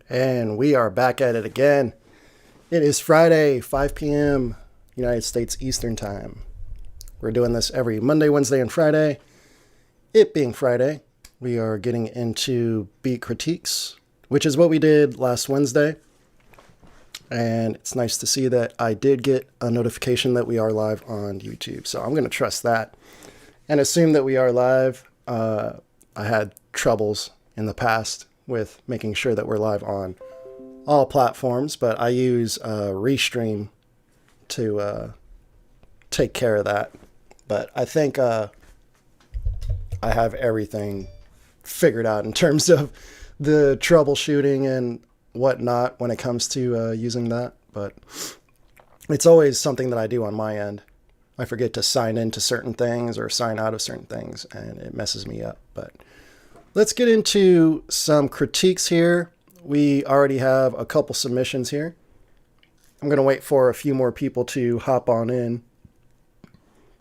And we are back at it again. It is Friday, 5 p.m. United States Eastern Time. We're doing this every Monday, Wednesday, and Friday. It being Friday, we are getting into beat critiques, which is what we did last Wednesday. And it's nice to see that I did get a notification that we are live on YouTube. So I'm going to trust that and assume that we are live. I had troubles in the past with making sure that we're live on all platforms, but I use Restream to take care of that. But I think I have everything figured out in terms of the troubleshooting and whatnot when it comes to using that. But it's always something that I do on my end. I forget to sign into certain things or sign out of certain things, and it messes me up. But let's get into some critiques here. We already have a couple submissions here. I'm going to wait for a few more people to hop on in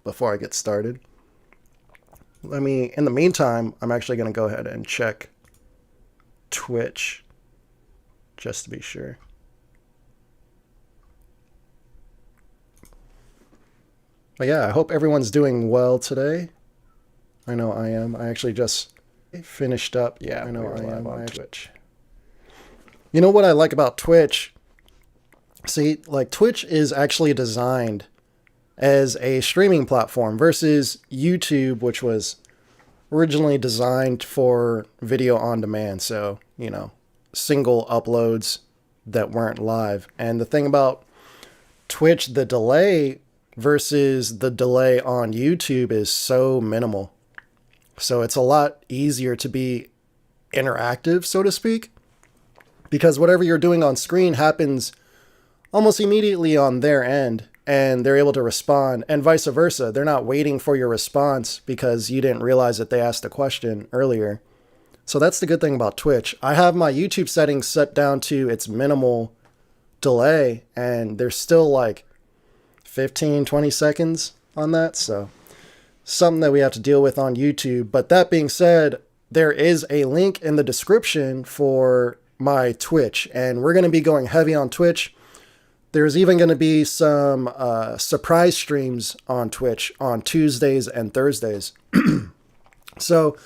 before I get started. In the meantime, I'm actually going to go ahead and check Twitch just to be sure. But yeah, I hope everyone's doing well today. I know I am. I actually just finished up. Yeah, I know I am on Twitch. You know what I like about Twitch? See, like Twitch is actually designed as a streaming platform versus YouTube, which was originally designed for video on demand. So, you know, single uploads that weren't live. And the thing about Twitch, the delay versus the delay on YouTube is so minimal. So it's a lot easier to be interactive, so to speak, because whatever you're doing on screen happens almost immediately on their end, and they're able to respond, and vice versa. They're not waiting for your response because you didn't realize that they asked a question earlier. So that's the good thing about Twitch. I have my YouTube settings set down to its minimal delay, and there's still like 15, 20 seconds on that. So something that we have to deal with on YouTube. But that being said, there is a link in the description for my Twitch, and we're going to be going heavy on Twitch. There's even going to be some surprise streams on Twitch on Tuesdays and Thursdays. So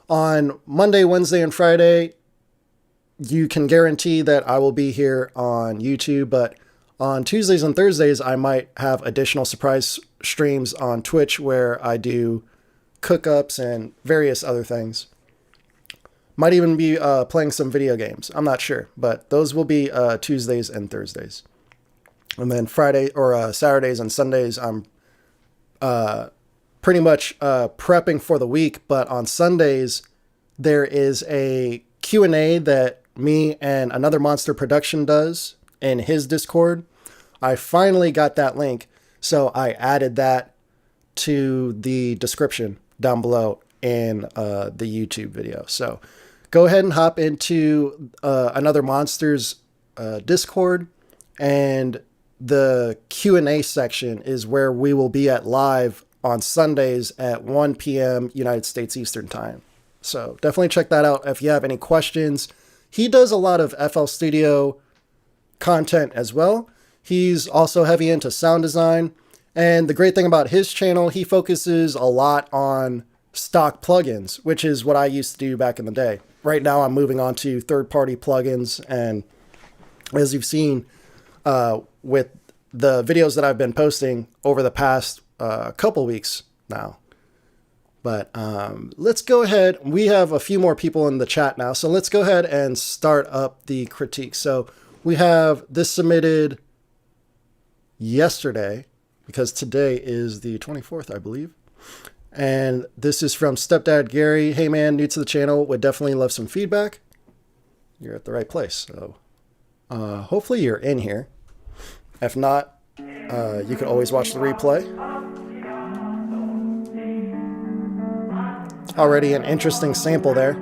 on Monday, Wednesday, and Friday, you can guarantee that I will be here on YouTube, but on Tuesdays and Thursdays, I might have additional surprise streams on Twitch where I do cookups and various other things. Might even be playing some video games. I'm not sure, but those will be Tuesdays and Thursdays. And then Friday or Saturdays and Sundays, I'm pretty much prepping for the week. But on Sundays, there is a Q&A that me and another Monster Production does in his Discord. I finally got that link, so I added that to the description down below in the YouTube video. So go ahead and hop into another Monster's Discord, and the Q&A section is where we will be at live on Sundays at 1 p.m. United States Eastern Time. So definitely check that out if you have any questions. He does a lot of FL Studio content as well. He's also heavy into sound design. And the great thing about his channel, he focuses a lot on stock plugins, which is what I used to do back in the day. Right now, I'm moving on to third-party plugins. And as you've seen with the videos that I've been posting over the past couple weeks now. But let's go ahead. We have a few more people in the chat now. So let's go ahead and start up the critique. So we have this submitted yesterday, because today is the 24th, I believe. And this is from Stepdad Gary. Hey man, new to the channel, would definitely love some feedback. You're at the right place. So hopefully you're in here. If not, you can always watch the replay. Already an interesting sample there.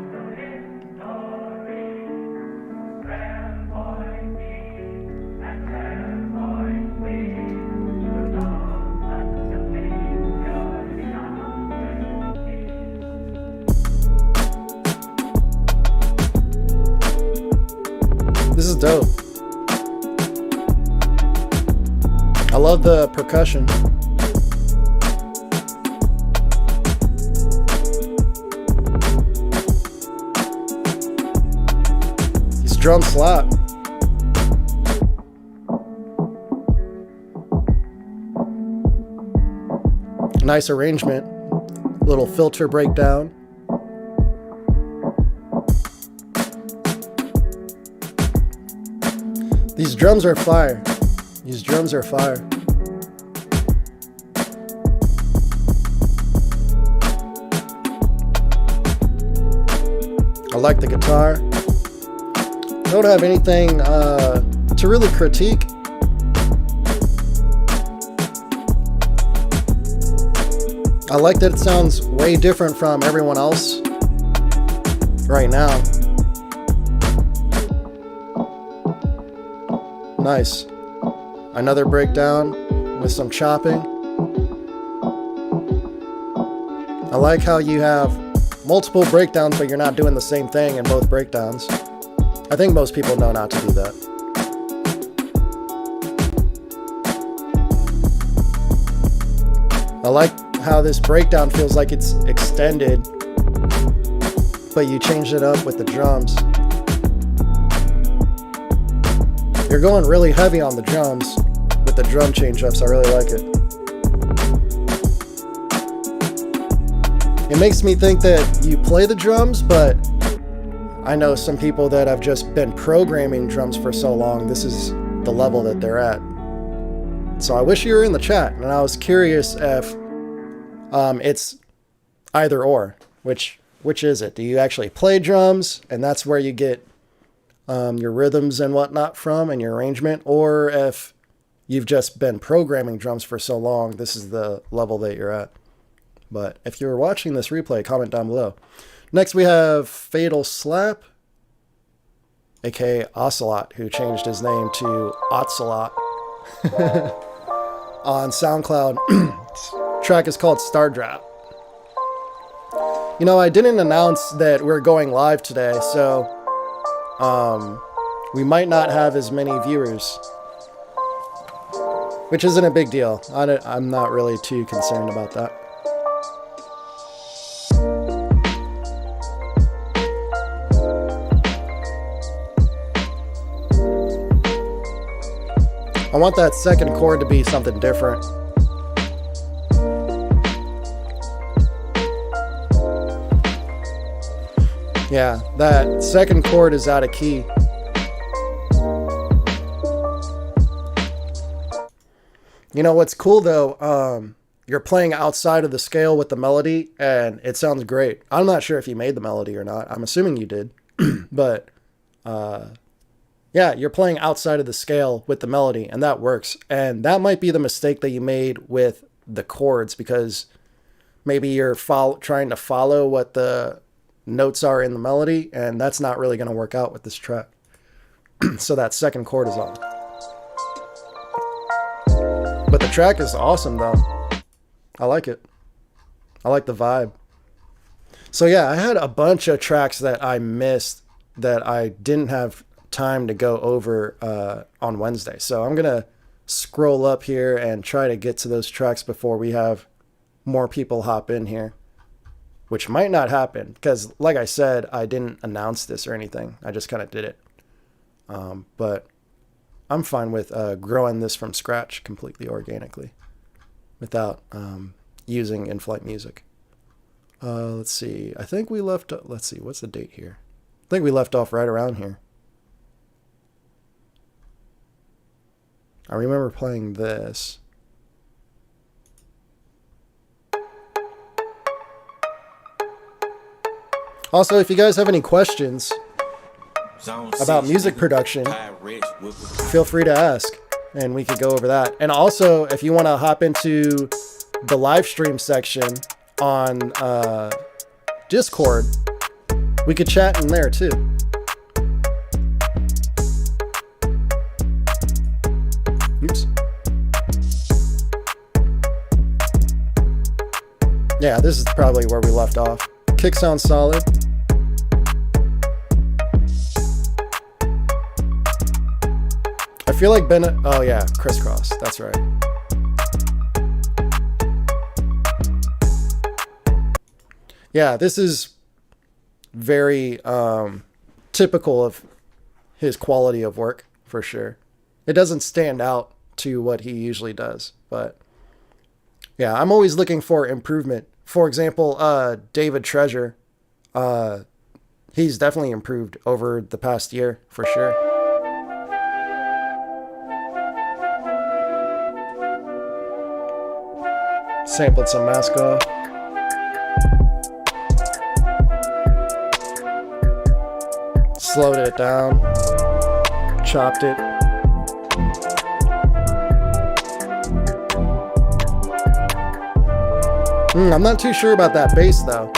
This is dope. I love the percussion. These drums slap. Nice arrangement. Little filter breakdown. These drums are fire. These drums are fire. I like the guitar. Don't have anything to really critique. I like that it sounds way different from everyone else right now. Nice. Another breakdown with some chopping. I like how you have multiple breakdowns, but you're not doing the same thing in both breakdowns. I think most people know not to do that. I like how this breakdown feels like it's extended, but you changed it up with the drums. You're going really heavy on the drums with the drum change-ups. I really like it. It makes me think that you play the drums, but I know some people that have just been programming drums for so long, this is the level that they're at. So I wish you were in the chat, and I was curious if it's either or. Which is it? Do you actually play drums, and that's where you get your rhythms and whatnot from, and your arrangement, or if you've just been programming drums for so long, this is the level that you're at. But if you're watching this replay, comment down below. Next we have Fatal Slap, aka Ocelot, who changed his name to Ocelot on SoundCloud. Track is called Star Drop. You know, I didn't announce that we're going live today, so we might not have as many viewers, which isn't a big deal. I'm not really too concerned about that. I want that second chord to be something different. Yeah, that second chord is out of key. You know what's cool though, you're playing outside of the scale with the melody and it sounds great. I'm not sure if you made the melody or not. I'm assuming you did. But yeah, you're playing outside of the scale with the melody and that works. And that might be the mistake that you made with the chords, because maybe you're trying to follow what the notes are in the melody, and that's not really going to work out with this track. So that second chord is on. But the track is awesome though. I like it. I like the vibe. So yeah, I had a bunch of tracks that I missed that I didn't have time to go over on Wednesday. So I'm going to scroll up here and try to get to those tracks before we have more people hop in here. Which might not happen, because like I said, I didn't announce this or anything. I just kind of did it. But I'm fine with growing this from scratch completely organically without using InflightMuzik. Let's see. I think we left... Let's see. What's the date here? I think we left off right around here. I remember playing this. Also, if you guys have any questions about music production, feel free to ask, and we could go over that. And also, if you want to hop into the live stream section on Discord, we could chat in there too. Oops. Yeah, this is probably where we left off. Kick sounds solid. I feel like Ben. Oh yeah, crisscross. That's right. Yeah, this is very typical of his quality of work for sure. It doesn't stand out to what he usually does, but yeah, I'm always looking for improvement. For example, David Treasure, he's definitely improved over the past year for sure. Sampled some mask off. Slowed it down. Chopped it. I'm not too sure about that bass though.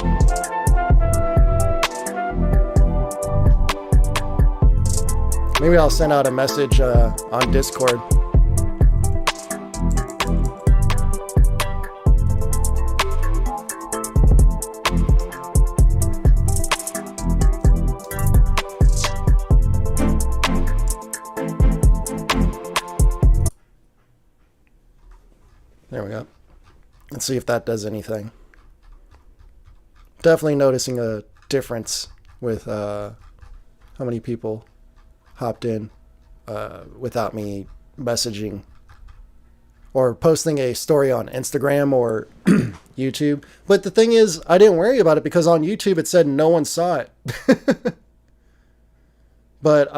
Maybe I'll send out a message on Discord. There we go. Let's see if that does anything. Definitely noticing a difference with how many people hopped in without me messaging or posting a story on Instagram or YouTube. But the thing is, I didn't worry about it because on YouTube it said no one saw it. But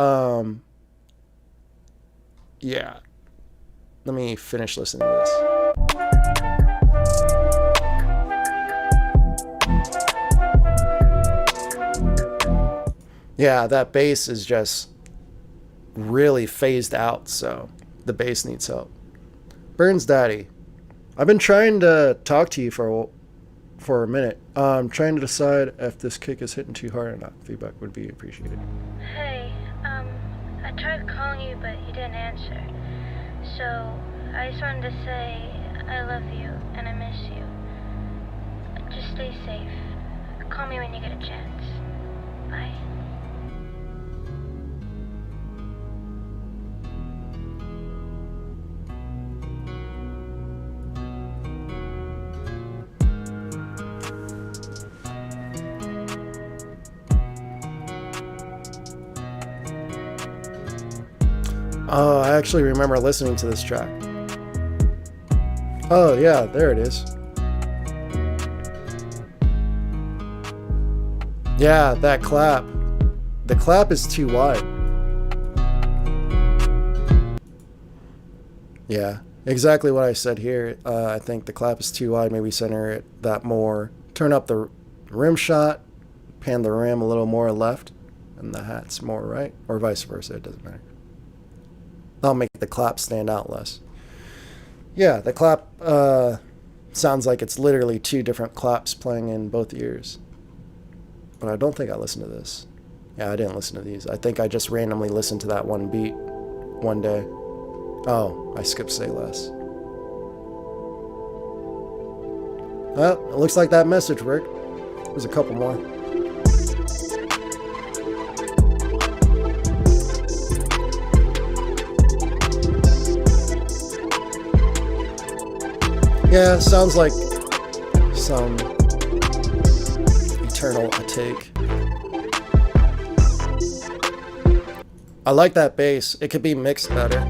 yeah. Let me finish listening to this. Yeah, that bass is just really phased out, so the bass needs help. Burns Daddy, I've been trying to talk to you for a minute. Trying to decide if this kick is hitting too hard or not. Feedback would be appreciated. Hey, I tried calling you, but you didn't answer. So I just wanted to say I love you and I miss you. Just stay safe. Call me when you get a chance. Bye. Oh, I actually remember listening to this track. Oh yeah, there it is. Yeah, that clap. The clap is too wide. Yeah, exactly what I said here. I think the clap is too wide. Maybe center it that more. Turn up the rim shot. Pan the rim a little more left. And the hat's more right. Or vice versa. It doesn't matter. That'll make the clap stand out less. Yeah, the clap sounds like it's literally two different claps playing in both ears. But I don't think I listened to this. Yeah, I didn't listen to these. I think I just randomly listened to that one beat one day. Oh, I skipped Say Less. Well, it looks like that message worked. There's a couple more. Yeah, sounds like some eternal take. I like that bass. It could be mixed better.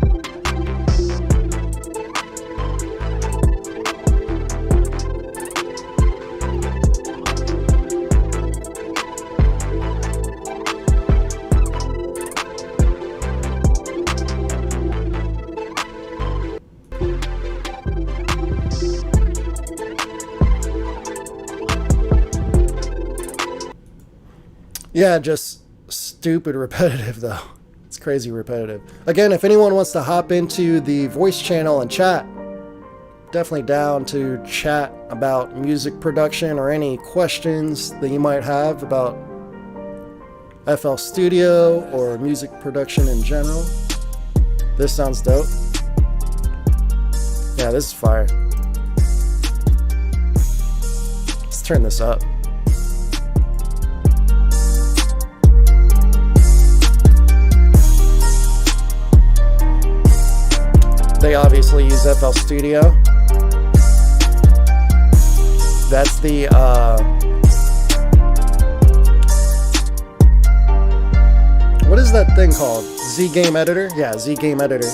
Yeah, just stupid repetitive though. It's crazy repetitive. Again, if anyone wants to hop into the voice channel and chat, definitely down to chat about music production or any questions that you might have about FL Studio or music production in general. This sounds dope. Yeah, this is fire. Let's turn this up. obviously use FL Studio. That's the what is that thing called? Z Game Editor? Yeah, Z Game Editor.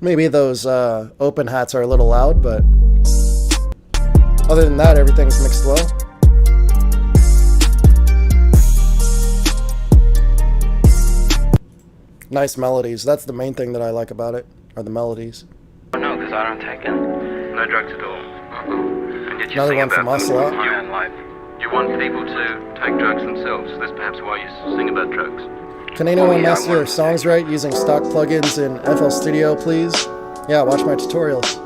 Maybe those open hats are a little loud, but other than that, everything's mixed well. Nice melodies. That's the main thing that I like about it, are the melodies. No, because I don't take it. No drugs at all. And yet you Another sing one from about Ocelot. my own life. You want people to take drugs themselves. That's perhaps why you sing about drugs. Can anyone master their songs right using stock plugins in FL Studio, please? Yeah, watch my tutorials.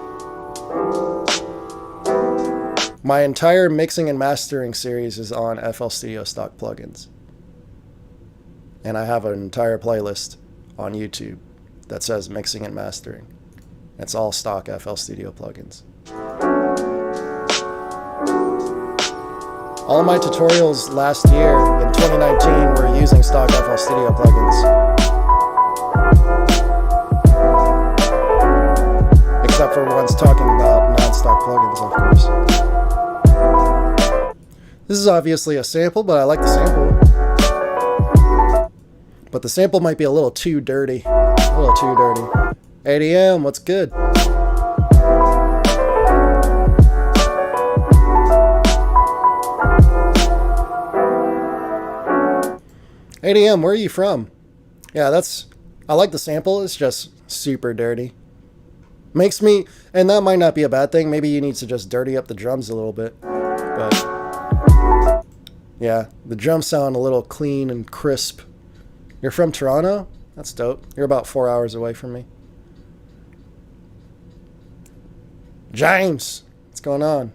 My entire mixing and mastering series is on FL Studio stock plugins. And I have an entire playlist on YouTube that says mixing and mastering. It's all stock FL Studio plugins. All my tutorials last year in 2019 were using stock FL Studio plugins. Except for ones talking about non-stock plugins, of course. This is obviously a sample, but I like the sample. But the sample might be a little too dirty. A little too dirty. ADM, what's good? ADM, where are you from? Yeah, I like the sample. It's just super dirty. Makes me, and that might not be a bad thing. Maybe you need to just dirty up the drums a little bit. But yeah, the drums sound a little clean and crisp. You're from Toronto? That's dope. You're about 4 hours away from me. James, what's going on?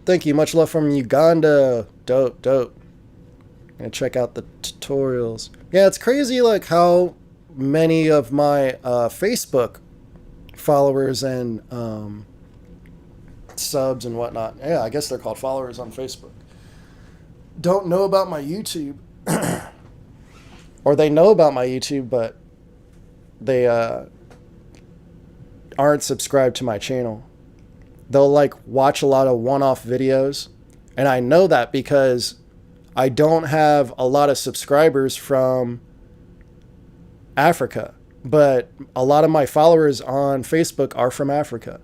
Thank you. Much love from Uganda. Dope, dope. Gonna check out the tutorials. Yeah, it's crazy like how many of my Facebook followers and subs and whatnot, yeah, I guess they're called followers on Facebook, don't know about my YouTube. Or they know about my YouTube, but they aren't subscribed to my channel. They'll like watch a lot of one-off videos, and I know that because I don't have a lot of subscribers from Africa, but a lot of my followers on Facebook are from Africa.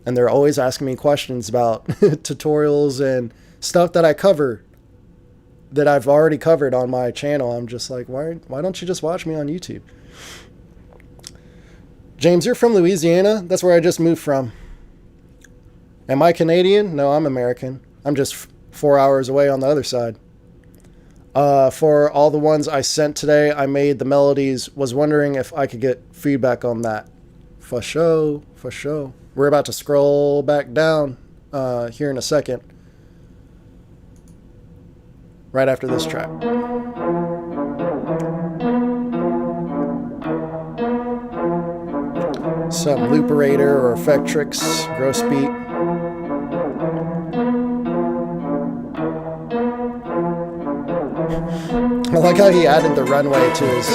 And they're always asking me questions about tutorials and stuff that I cover that I've already covered on my channel. I'm just like, why don't you just watch me on YouTube? James, you're from Louisiana? That's where I just moved from. Am I Canadian? No, I'm American. I'm just 4 hours away on the other side. For all the ones I sent today, I made the melodies. Was wondering if I could get feedback on that. For sure, for sure. We're about to scroll back down here in a second. Right after this track. Some looperator or Effectrix, gross beat. I like how he added the runway to his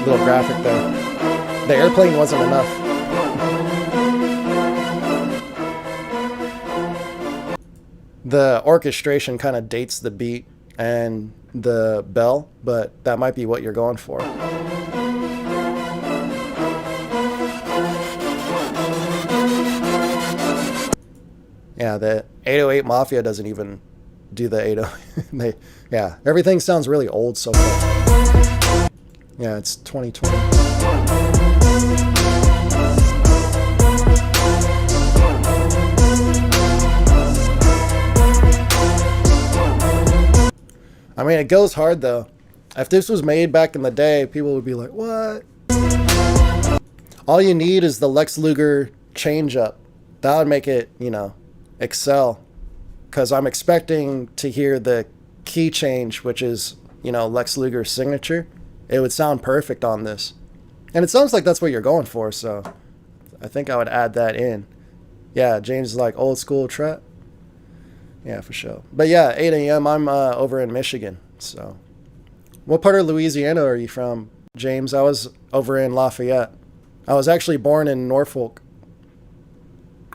little graphic there. The airplane wasn't enough. The orchestration kind of dates the beat and the bell, but that might be what you're going for. Yeah, the 808 Mafia doesn't even do the 808. Yeah, everything sounds really old so far. Yeah, it's 2020. I mean, it goes hard though. If this was made back in the day, people would be like, what? All you need is the Lex Luger change up. That would make it, you know, excel. Because I'm expecting to hear the key change, which is, you know, Lex Luger's signature. it would sound perfect on this. And it sounds like that's what you're going for, so I think I would add that in. Yeah, James is like old school trap. Yeah, for sure. But yeah, 8 a.m. I'm over in Michigan. So, what part of Louisiana are you from, James? I was over in Lafayette. I was actually born in Norfolk.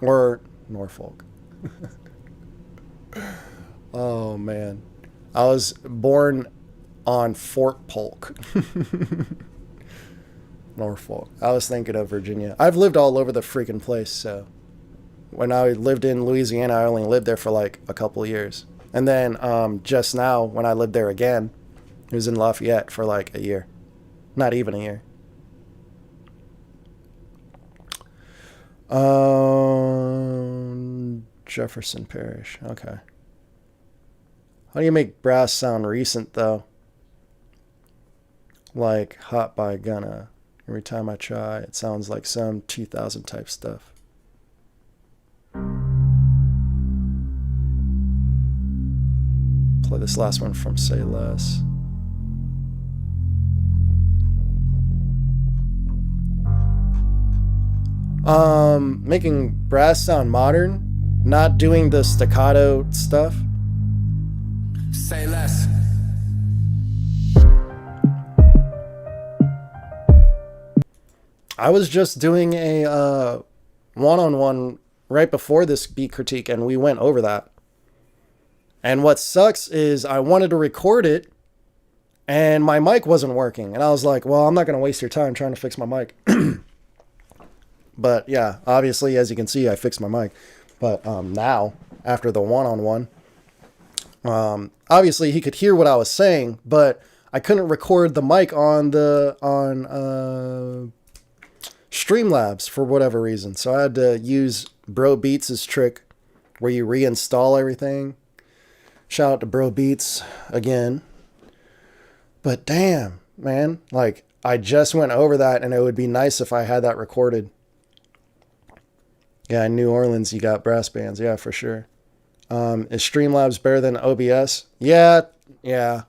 Or Norfolk. Oh man, I was born on Fort Polk. Norfolk. I was thinking of Virginia. I've lived all over the freaking place, so when I lived in Louisiana, I only lived there for like a couple of years. And then just now, when I lived there again, it was in Lafayette for like a year. Not even a year. Jefferson Parish. Okay. How do you make brass sound recent, though? Like Hot by Gunna. Every time I try, it sounds like some 2000 type stuff. Play this last one from Say Less. Making brass sound modern, not doing the staccato stuff. Say less. I was just doing a one-on-one right before this beat critique, and we went over that. And what sucks is I wanted to record it, and my mic wasn't working. And I was like, well, I'm not going to waste your time trying to fix my mic. But yeah, obviously, as you can see, I fixed my mic. But now, after the one-on-one, obviously he could hear what I was saying, but I couldn't record the mic on Streamlabs for whatever reason. So I had to use Bro Beats' trick where you reinstall everything. Shout out to Bro Beats again. But damn, man, like I just went over that, and it would be nice if I had that recorded. Yeah, in New Orleans, you got brass bands. Yeah, for sure. Is Streamlabs better than OBS? Yeah,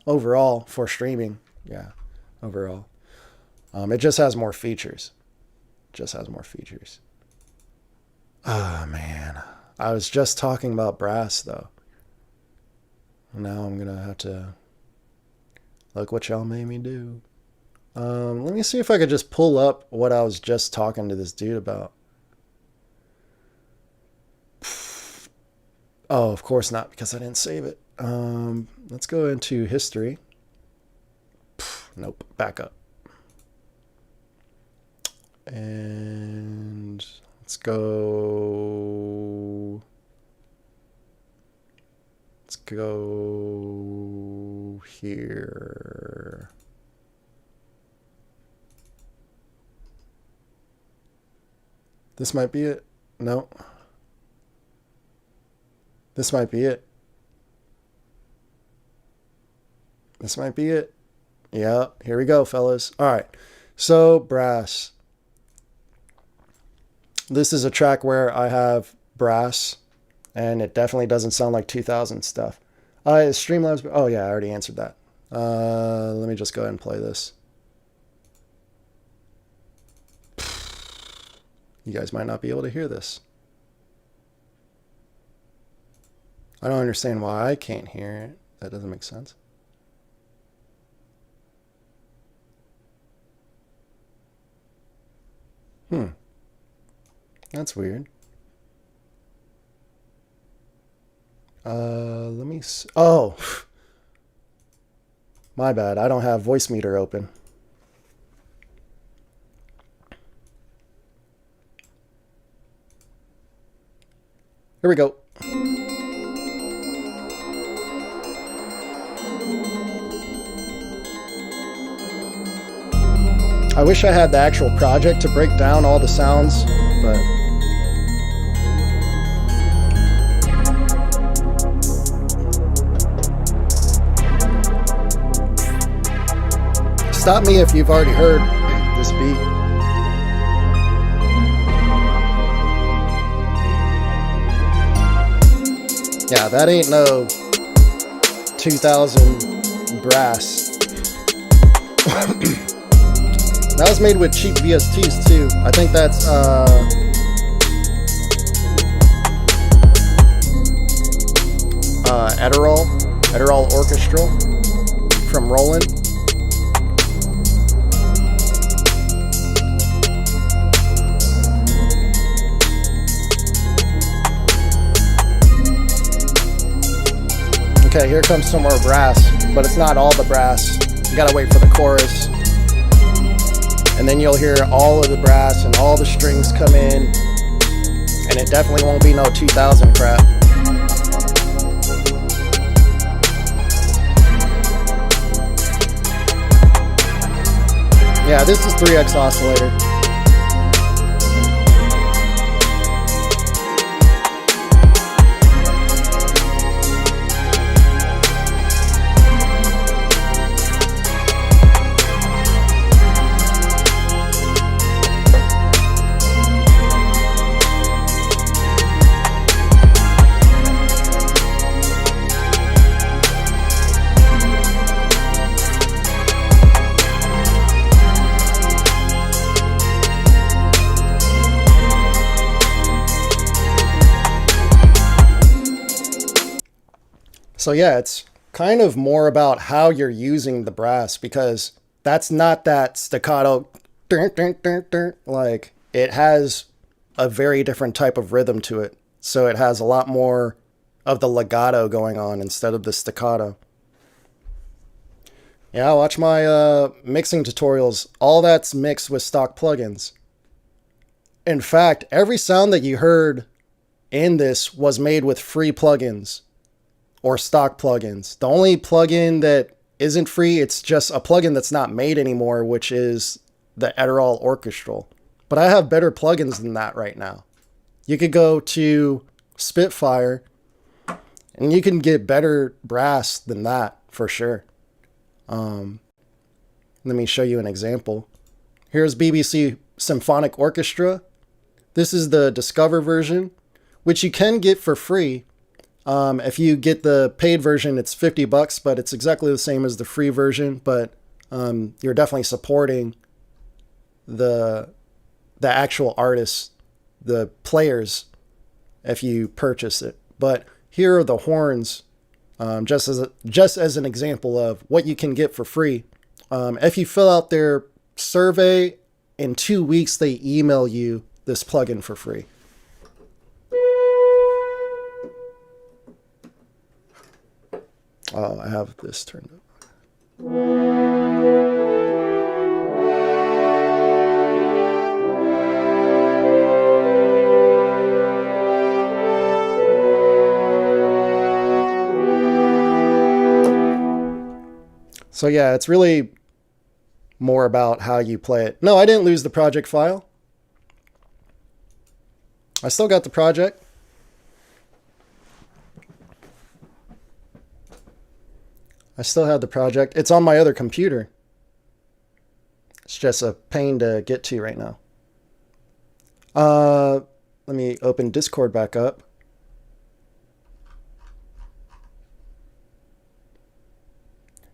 overall for streaming. Yeah, overall. It just has more features. Ah, man. I was just talking about brass, though. Now I'm going to have to look what y'all made me do. Let me see if I could just pull up what I was just talking to this dude about. Oh, of course not, because I didn't save it. Let's go into history. Nope, back up. And let's go here. This might be it. No. This might be it. This might be it. Yeah, here we go, fellas. All right. So, brass. This is a track where I have brass, and it definitely doesn't sound like 2000 stuff. Is Streamlabs... Oh, yeah, I already answered that. Let me just go ahead and play this. You guys might not be able to hear this. I don't understand why I can't hear it. That doesn't make sense. That's weird. Let me... Oh! My bad. I don't have voice meter open. Here we go. I wish I had the actual project to break down all the sounds, but... Stop me if you've already heard this beat. Yeah, that ain't no 2000 brass. That was made with cheap VSTs too. I think that's Adderall Orchestral from Roland. Okay, here comes some more brass, but it's not all the brass. You gotta wait for the chorus. And then you'll hear all of the brass and all the strings come in. And it definitely won't be no 2000 crap. Yeah, this is 3X oscillator. So yeah, it's kind of more about how you're using the brass, because that's not that staccato, like it has a very different type of rhythm to it. So it has a lot more of the legato going on instead of the staccato. Yeah, watch my mixing tutorials. All that's mixed with stock plugins. In fact, every sound that you heard in this was made with free plugins or stock plugins. The only plugin that isn't free, it's just a plugin that's not made anymore, which is the Adderall Orchestral. But I have better plugins than that right now. You could go to Spitfire and you can get better brass than that for sure. Let me show you an example. Here's BBC Symphonic Orchestra. This is the Discover version, which you can get for free. If you get the paid version, it's $50, but it's exactly the same as the free version. But you're definitely supporting the actual artists, the players, if you purchase it. But here are the horns, just as an example of what you can get for free. If you fill out their survey, in 2 weeks they email you this plugin for free. Oh, I have this turned up. So yeah, it's really more about how you play it. No, I didn't lose the project file. I still got the project. I still have the project. It's on my other computer. It's just a pain to get to right now. Let me open Discord back up.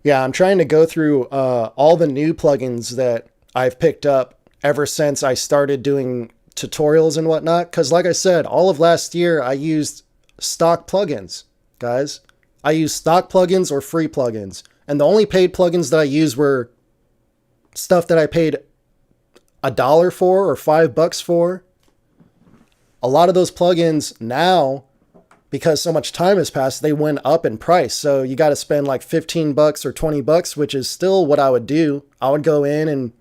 Yeah, I'm trying to go through all the new plugins that I've picked up ever since I started doing tutorials and whatnot. Because like I said, all of last year I used stock plugins, guys. I used stock plugins or free plugins. And the only paid plugins that I used were stuff that I paid $1 for or $5 for. A lot of those plugins now, because so much time has passed, they went up in price. So you got to spend like $15 or $20, which is still what I would do. I would go in and,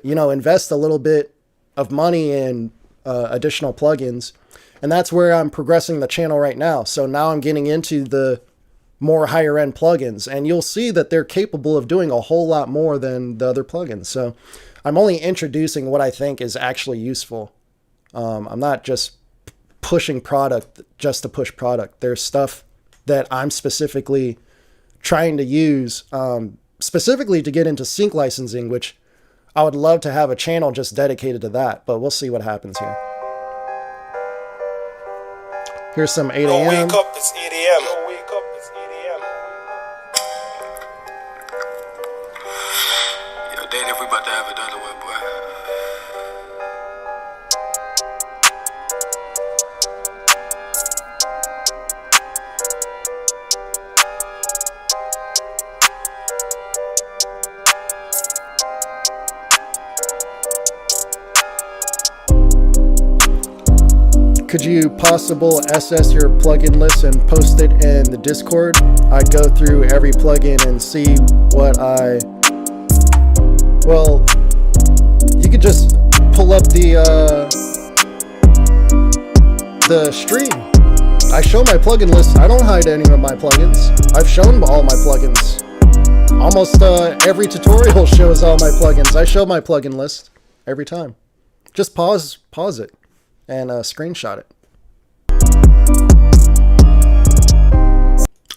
invest a little bit of money in additional plugins. And that's where I'm progressing the channel right now. So now I'm getting into the more higher end plugins, and you'll see that they're capable of doing a whole lot more than the other plugins. So I'm only introducing what I think is actually useful. I'm not just pushing product just to push product. There's stuff that I'm specifically trying to use, specifically to get into sync licensing, which I would love to have a channel just dedicated to that, but we'll see what happens here. Here's some 8 a.m. Wake up, it's 8 a.m. Wake up, it's 8 a.m. Yo, Dave, we about to have it the other way, boy. could you possible SS your plugin list and post it in the Discord? I'd go through every plugin and see what well, you could just pull up the stream. I show my plugin list. I don't hide any of my plugins. I've shown all my plugins. Almost every tutorial shows all my plugins. I show my plugin list every time. Just pause it and screenshot it.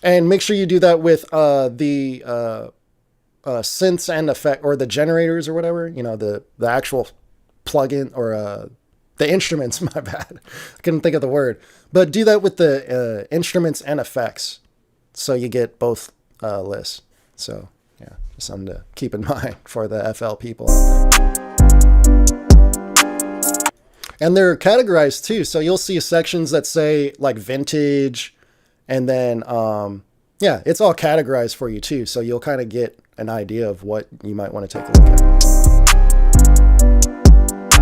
And make sure you do that with the synths and effect, or the generators or whatever, you know, the actual plugin, or the instruments. My bad, I couldn't think of the word. But do that with the instruments and effects, so you get both lists. So yeah, just something to keep in mind for the FL people out there. And they're categorized too, so you'll see sections that say like vintage, and then yeah, it's all categorized for you too, so you'll kind of get an idea of what you might want to take a look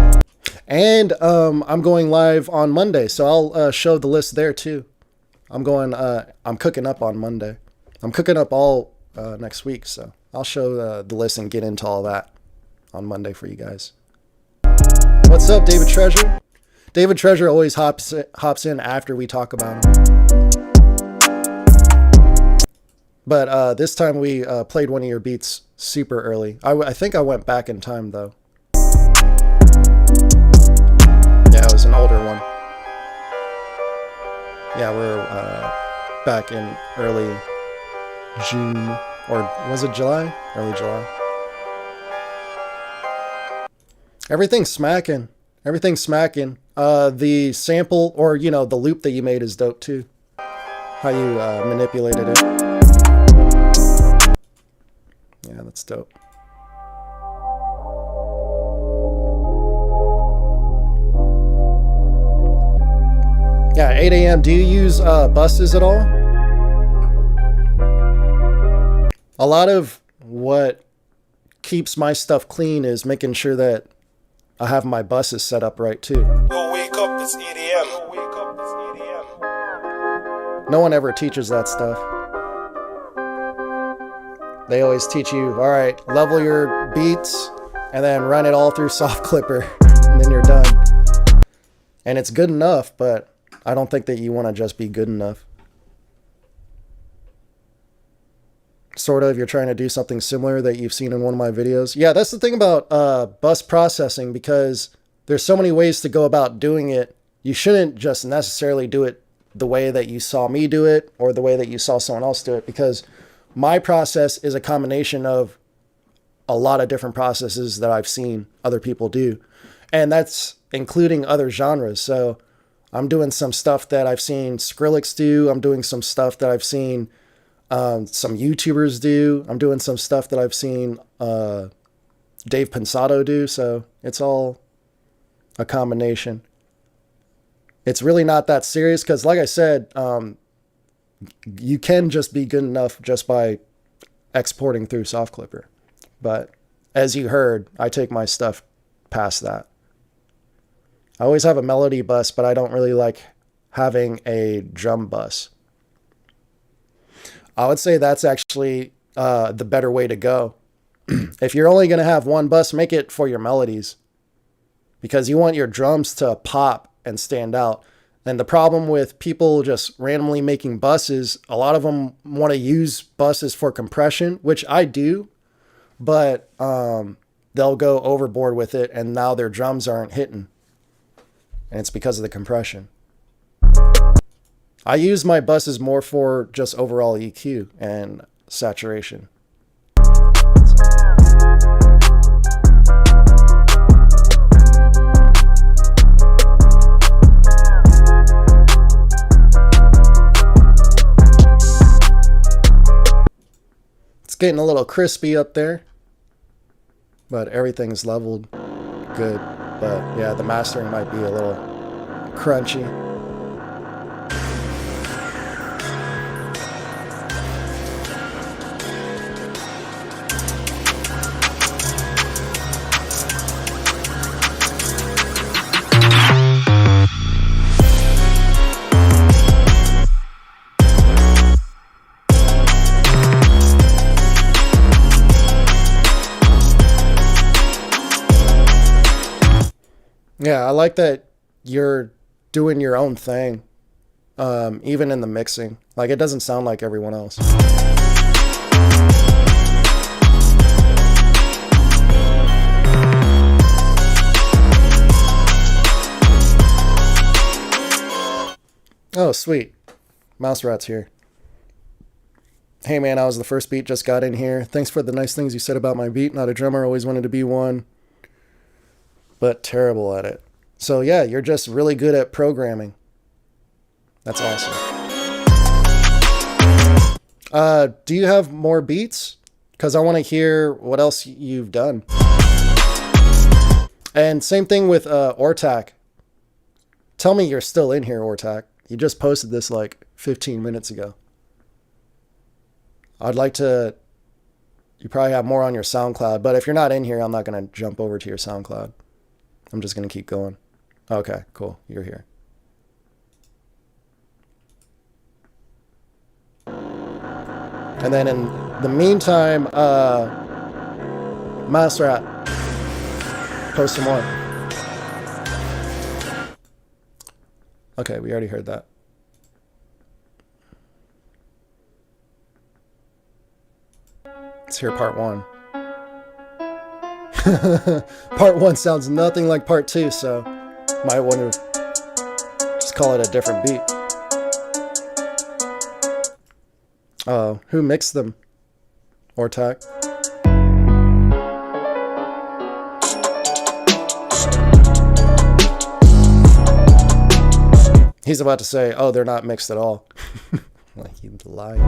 at. And I'm going live on Monday, so I'll show the list there too. I'm cooking up on Monday. I'm cooking up all next week, so I'll show the list and get into all that on Monday for you guys. What's up, David Treasure? David Treasure always hops in after we talk about him. But this time we played one of your beats super early. I think I went back in time though. Yeah, it was an older one. Yeah, we're back in early June, or was it July? Early July. Everything's smacking. Everything's smacking. The sample, or you know, the loop that you made is dope too. How you manipulated it. Yeah, that's dope. Yeah, 8 a.m. Do you use buses at all? A lot of what keeps my stuff clean is making sure that I have my buses set up right too. Yo, wake up, it's EDM. Yo, wake up, it's EDM. No one ever teaches that stuff. They always teach you, all right, level your beats and then run it all through Soft Clipper and then you're done. And it's good enough, but I don't think that you want to just be good enough. Sort of, you're trying to do something similar that you've seen in one of my videos. Yeah, that's the thing about bus processing, because there's so many ways to go about doing it. You shouldn't just necessarily do it the way that you saw me do it or the way that you saw someone else do it, because my process is a combination of a lot of different processes that I've seen other people do. And that's including other genres. So I'm doing some stuff that I've seen Skrillex do. I'm doing some stuff that I've seen some YouTubers do. I'm doing some stuff that I've seen Dave Pensado do. So it's all a combination. It's really not that serious because, like I said, you can just be good enough just by exporting through Soft Clipper. But as you heard, I take my stuff past that. I always have a melody bus, but I don't really like having a drum bus. I would say that's actually the better way to go. If you're only going to have one bus, make it for your melodies, because you want your drums to pop and stand out. And the problem with people just randomly making buses, a lot of them want to use buses for compression, which I do, but they'll go overboard with it and now their drums aren't hitting. And it's because of the compression. I use my buses more for just overall EQ and saturation. It's getting a little crispy up there, but everything's leveled good. But yeah, the mastering might be a little crunchy. Yeah, I like that you're doing your own thing, even in the mixing. Like, it doesn't sound like everyone else. Oh, sweet. Mouse Rat's here. Hey man, I was the first beat, just got in here. Thanks for the nice things you said about my beat. Not a drummer, always wanted to be one, but terrible at it. So yeah, you're just really good at programming. That's awesome. Do you have more beats? Because I want to hear what else you've done. And same thing with Ortak. Tell me you're still in here, Ortak. You just posted this like 15 minutes ago. I'd like to... You probably have more on your SoundCloud, but if you're not in here, I'm not going to jump over to your SoundCloud. I'm just going to keep going. Okay, cool. You're here. And then in the meantime, Mouse Rat, post some more. Okay, we already heard that. Let's hear part 1. Part 1 sounds nothing like part 2, so might want to just call it a different beat. Oh, who mixed them? Ortak. He's about to say, oh, they're not mixed at all. Like, you lying.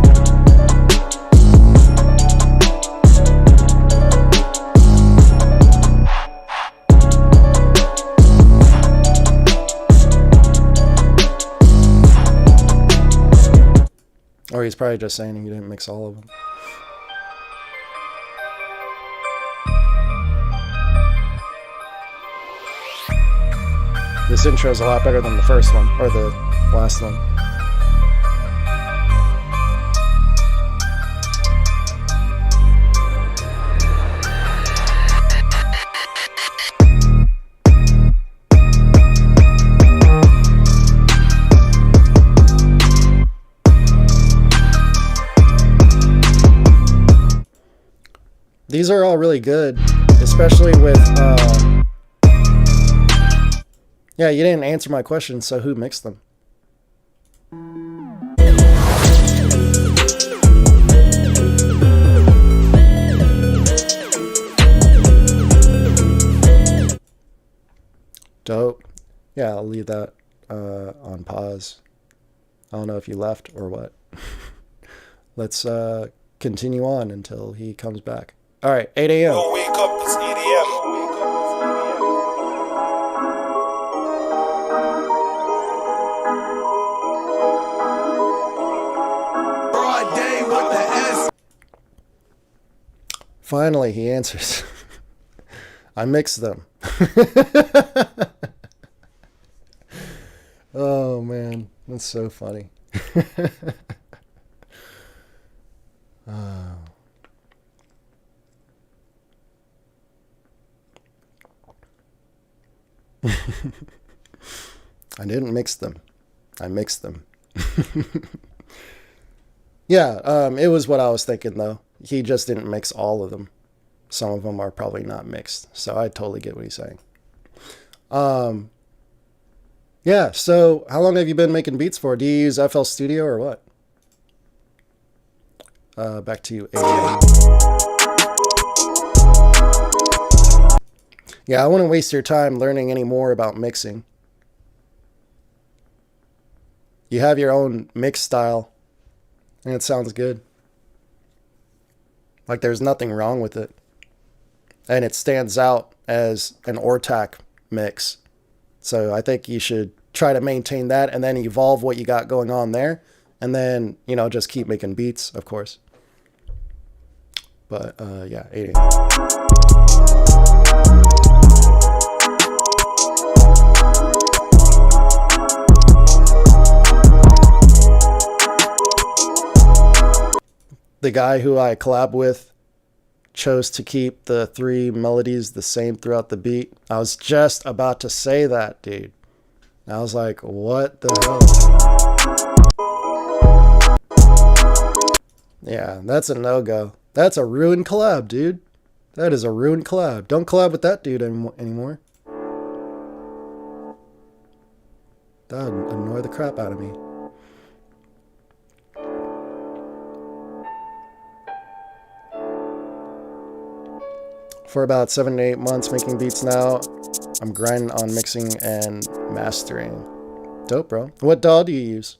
Or he's probably just saying you didn't mix all of them. This intro is a lot better than the first one, or the last one. These are all really good, especially with, yeah, you didn't answer my question, so who mixed them? Dope. Yeah, I'll leave that on pause. I don't know if you left or what. Let's continue on until he comes back. All right, 8 a.m. Don't wake up, it's EDM. Broad day, what the S? Finally, he answers. I mixed them. Oh, man. That's so funny. Oh. I didn't mix them. I mixed them. Yeah, it was what I was thinking, though. He just didn't mix all of them. Some of them are probably not mixed. So I totally get what he's saying. Yeah, so how long have you been making beats for? Do you use FL Studio or what? Back to you, AM. Yeah, I wouldn't waste your time learning any more about mixing. You have your own mix style, and it sounds good. Like there's nothing wrong with it. And it stands out as an Ortak mix. So I think you should try to maintain that and then evolve what you got going on there. And then, you know, just keep making beats, of course. But, yeah, 8 a.m. The guy who I collab with chose to keep the 3 melodies the same throughout the beat. I was just about to say that, dude. I was like, what the hell? Yeah, that's a no-go. That's a ruined collab, dude. That is a ruined collab. Don't collab with that dude anymore. That would annoy the crap out of me. For about 7 to 8 months making beats now, I'm grinding on mixing and mastering. Dope, bro. What DAW do you use?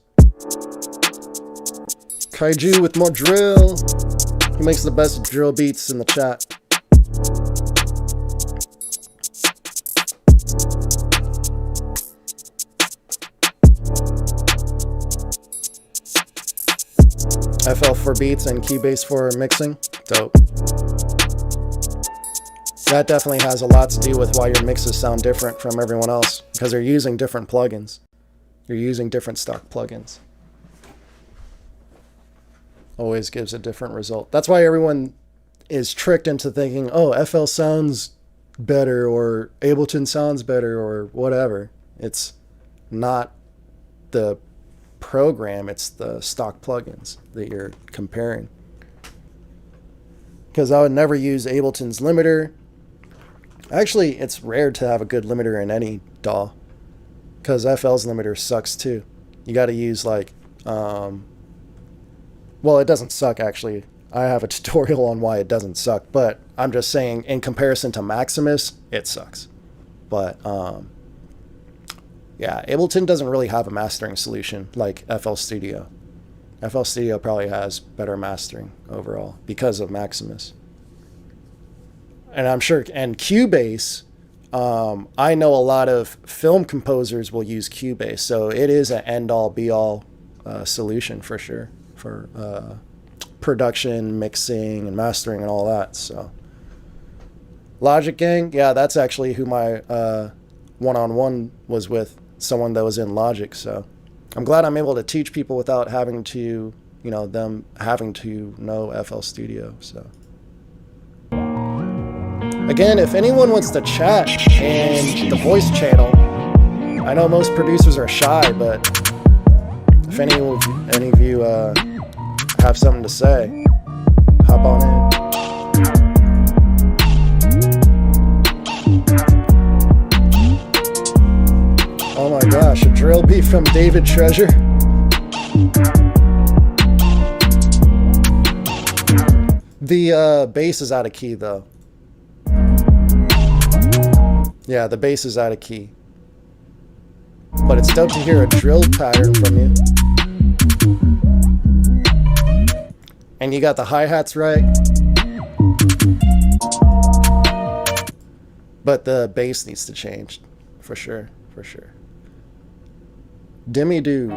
Kaiju with more drill. He makes the best drill beats in the chat. FL for beats and Keybase for mixing. Dope. That definitely has a lot to do with why your mixes sound different from everyone else, because they're using different plugins. You're using different stock plugins. Always gives a different result. That's why everyone is tricked into thinking, oh, FL sounds better or Ableton sounds better or whatever. It's not the program, it's the stock plugins that you're comparing. Because I would never use Ableton's limiter. Actually, it's rare to have a good limiter in any DAW, because FL's limiter sucks too. You got to use like, well, it doesn't suck actually. I have a tutorial on why it doesn't suck, but I'm just saying in comparison to Maximus, it sucks. But yeah, Ableton doesn't really have a mastering solution like FL Studio. FL Studio probably has better mastering overall because of Maximus. And I'm sure, and Cubase, I know a lot of film composers will use Cubase, so it is an end-all, be-all solution for sure for production, mixing, and mastering, and all that. So, Logic Gang, yeah, that's actually who my one-on-one was with, someone that was in Logic. So, I'm glad I'm able to teach people without having to, you know, them having to know FL Studio. So. Again, if anyone wants to chat in the voice channel, I know most producers are shy, but if any of you have something to say, hop on in. Oh my gosh, a drill beat from David Treasure. The bass is out of key though. Yeah, the bass is out of key. But it's dope to hear a drill pattern from you. And you got the hi-hats right. But the bass needs to change. For sure, for sure. Demi Dude.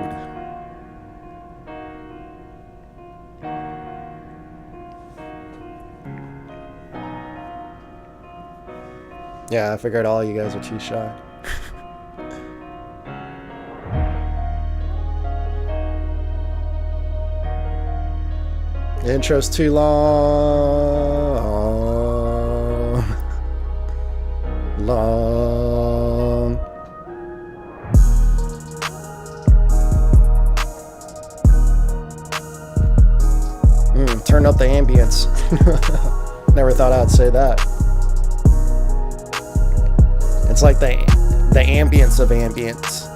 Yeah, I figured all you guys are too shy. The intro's too long. Long. Turn up the ambience. Never thought I'd say that. It's like the ambience of ambience.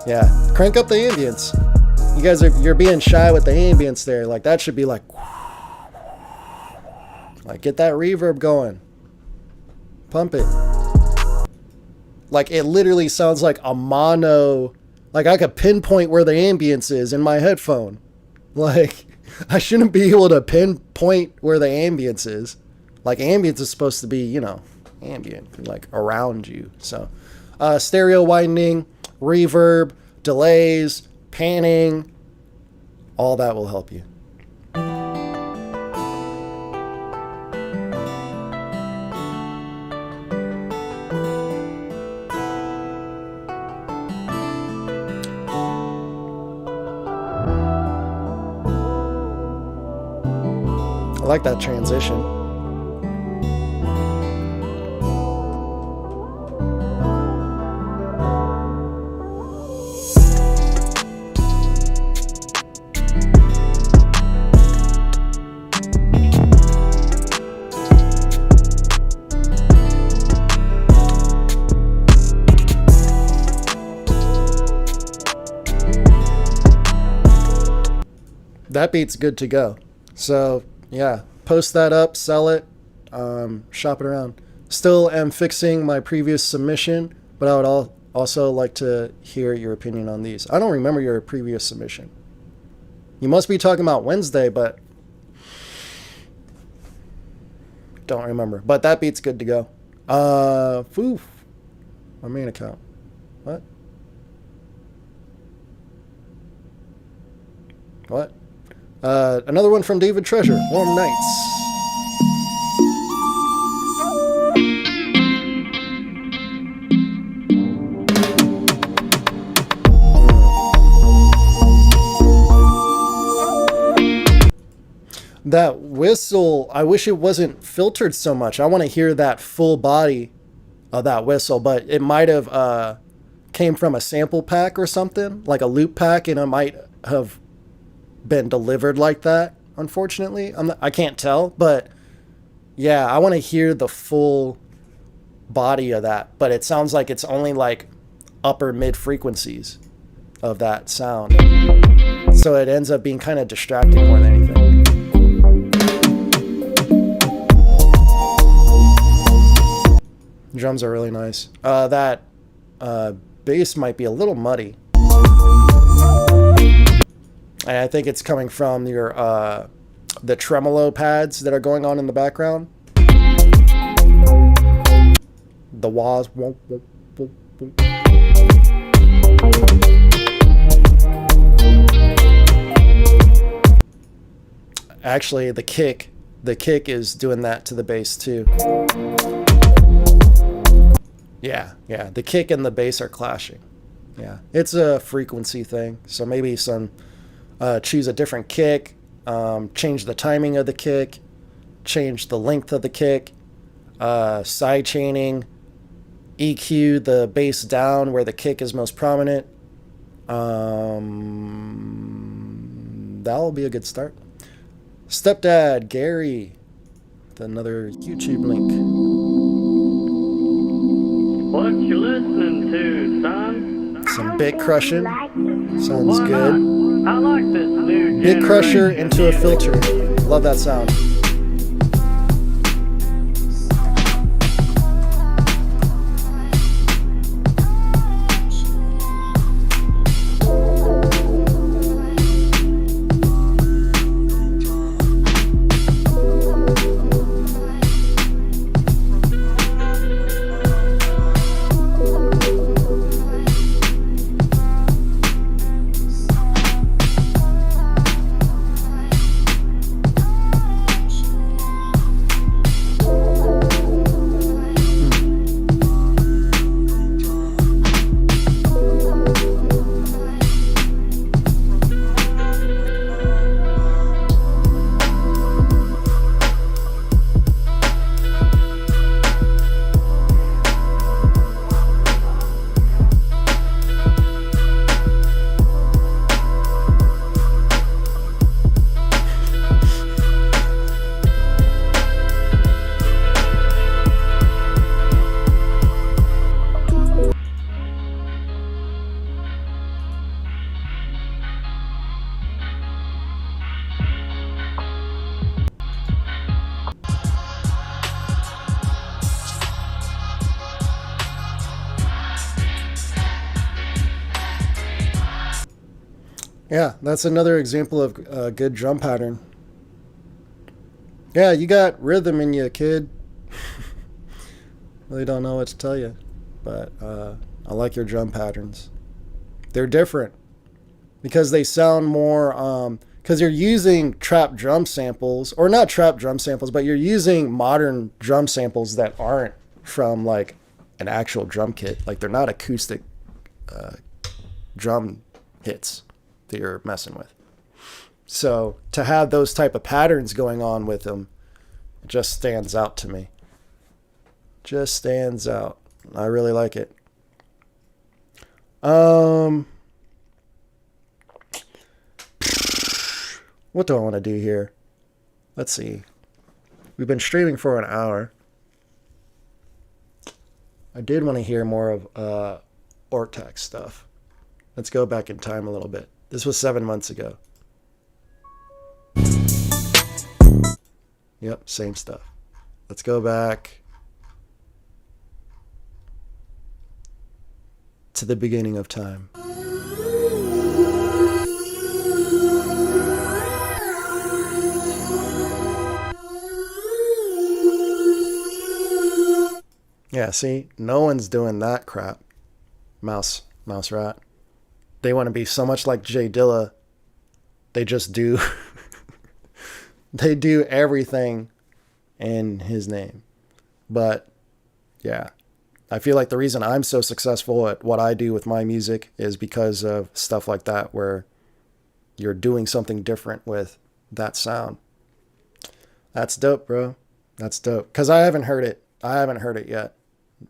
Yeah, crank up the ambience. You guys you're being shy with the ambience there. Like that should be like get that reverb going. Pump it. Like it literally sounds like a mono. Like I could pinpoint where the ambience is in my headphone. Like I shouldn't be able to pinpoint where the ambience is. Like ambience is supposed to be, you know, ambient, like around you. So stereo widening, reverb, delays, panning, all that will help you. I like that transition. That beat's good to go. So yeah, post that up, sell it, shop it around. Still am fixing my previous submission, but I would also like to hear your opinion on these. I don't remember your previous submission. You must be talking about Wednesday, but don't remember. But that beat's good to go. Foof. My main account. What? What? Another one from David Treasure. Warm Nights. That whistle, I wish it wasn't filtered so much. I want to hear that full body of that whistle, but it might have came from a sample pack or something, like a loop pack, and it might have been delivered like that. Unfortunately, I can't tell, but yeah, I want to hear the full body of that. But it sounds like it's only like upper mid frequencies of that sound, so it ends up being kind of distracting more than anything. Drums are really nice. That bass might be a little muddy. And I think it's coming from your the tremolo pads that are going on in the background. The wahs. Actually, the kick is doing that to the bass too. Yeah, the kick and the bass are clashing. Yeah, it's a frequency thing. So maybe choose a different kick, change the timing of the kick, change the length of the kick, side chaining, EQ the bass down where the kick is most prominent. That'll be a good start. Stepdad Gary with another YouTube link. What you listening to, son? Some bit crushing. Sounds good. I like this new Bit crusher into a filter. Love that sound. Yeah, that's another example of a good drum pattern. Yeah, you got rhythm in you, kid. Really don't know what to tell you, but I like your drum patterns. They're different because they sound more, because you're using trap drum samples, or not trap drum samples, but you're using modern drum samples that aren't from like an actual drum kit. Like they're not acoustic drum hits that you're messing with. So to have those type of patterns going on with them, it just stands out to me. Just stands out. I really like it. What do I want to do here? Let's see. We've been streaming for an hour. I did want to hear more of Ortex stuff. Let's go back in time a little bit. This was 7 months ago. Yep, same stuff. Let's go back to the beginning of time. Yeah, see, no one's doing that crap. Mouse rat. They want to be so much like Jay Dilla. They just do. They do everything in his name. But yeah, I feel like the reason I'm so successful at what I do with my music is because of stuff like that, where you're doing something different with that sound. That's dope, bro. That's dope. Because I haven't heard it. I haven't heard it yet.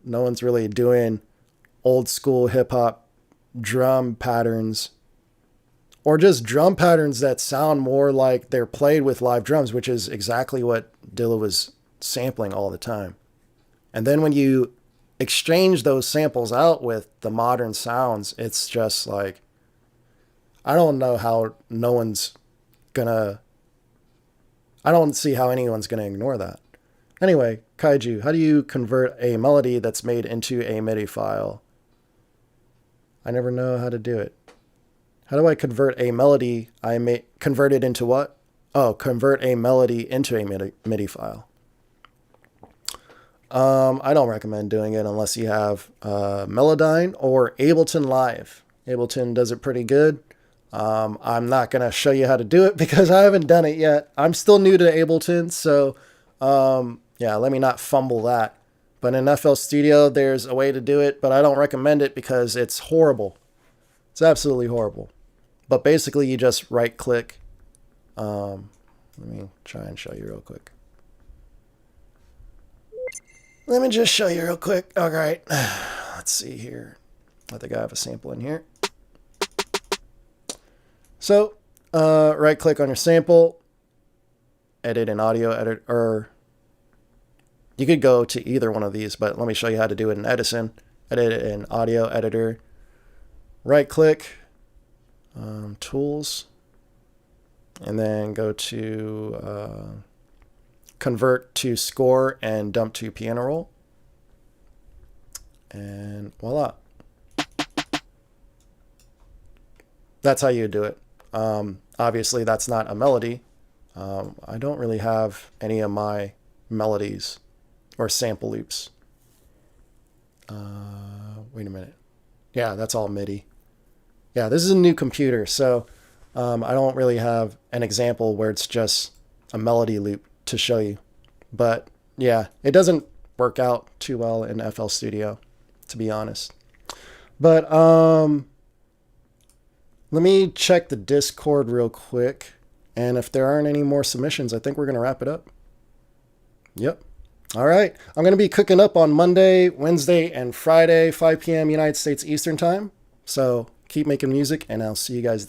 No one's really doing old school hip hop drum patterns, or just drum patterns that sound more like they're played with live drums, which is exactly what Dilla was sampling all the time. And then when you exchange those samples out with the modern sounds, it's just like, I don't know how no one's gonna, I don't see how anyone's gonna ignore that. Anyway, Kaiju, how do you convert a melody that's made into a MIDI file? I never know how to do it. How do I convert a melody convert it into what? Oh, convert a melody into a MIDI file. I don't recommend doing it unless you have Melodyne or Ableton Live. Ableton does it pretty good. I'm not going to show you how to do it because I haven't done it yet. I'm still new to Ableton, so yeah, let me not fumble that. But in FL Studio, there's a way to do it, but I don't recommend it because it's horrible. It's absolutely horrible. But basically, you just right-click. Let me try and show you real quick. Let me just show you real quick. All right. Let's see here. I think I have a sample in here. So, right-click on your sample. Edit an audio edit, or you could go to either one of these, but let me show you how to do it in Edison. Edit an audio editor. Right-click, Tools, and then go to Convert to Score and Dump to Piano Roll. And voila. That's how you do it. Obviously, that's not a melody. I don't really have any of my melodies or sample loops. Wait a minute. Yeah, that's all MIDI. Yeah, this is a new computer, so I don't really have an example where it's just a melody loop to show you. But yeah, it doesn't work out too well in FL Studio, to be honest. But let me check the Discord real quick. And if there aren't any more submissions, I think we're going to wrap it up. Yep. All right. I'm going to be cooking up on Monday, Wednesday, and Friday, 5 p.m. United States Eastern Time. So keep making music, and I'll see you guys then.